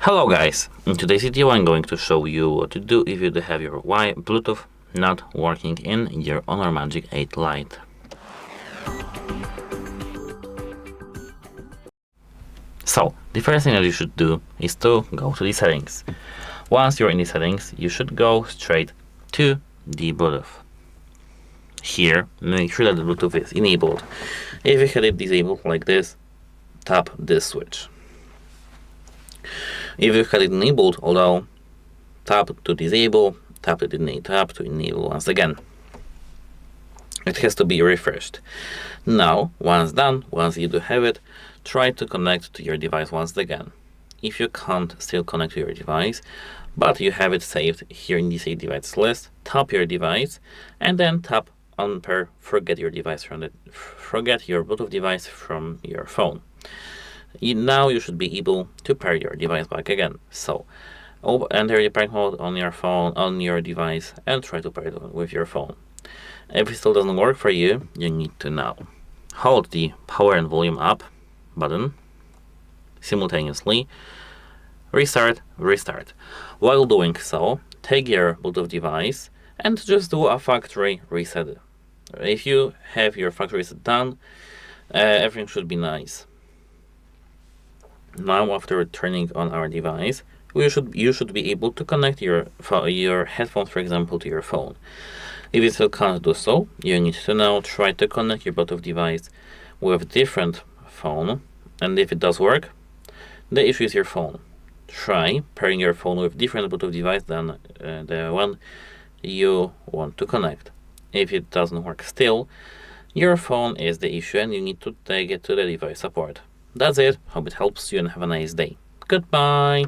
Hello guys, in today's video I'm going to show you what to do if you do have your Bluetooth not working in your HONOR Magic8 Lite. So, the first thing that you should do is to go to the settings. Once you're in the settings, you should go straight to the Bluetooth. Here, make sure that the Bluetooth is enabled. If you had it disabled like this, tap this switch. If you had it enabled, although, tap to disable, tap to enable once again. It has to be refreshed. Now, once done, once you do have it, try to connect to your device once again. If you can't still connect to your device, but you have it saved here in the Save Device list, tap your device and then tap unpair forget your Bluetooth device from your phone. Now you should be able to pair your device back again. So enter the pairing mode on your phone, on your device, and try to pair it with your phone. If it still doesn't work for you, you need to now hold the power and volume up button simultaneously, restart. While doing so, take your Bluetooth device and just do a factory reset. If you have your factory reset done, everything should be nice. Now, after turning on our device, you should be able to connect your headphones, for example, to your phone. If you still can't do so, you need to now try to connect your Bluetooth device with a different phone, and if it does work, the issue is your phone. Try pairing your phone with different Bluetooth device than the one you want to connect. If it doesn't work still, your phone is the issue and you need to take it to the device support. That's it. Hope it helps you and have a nice day. Goodbye.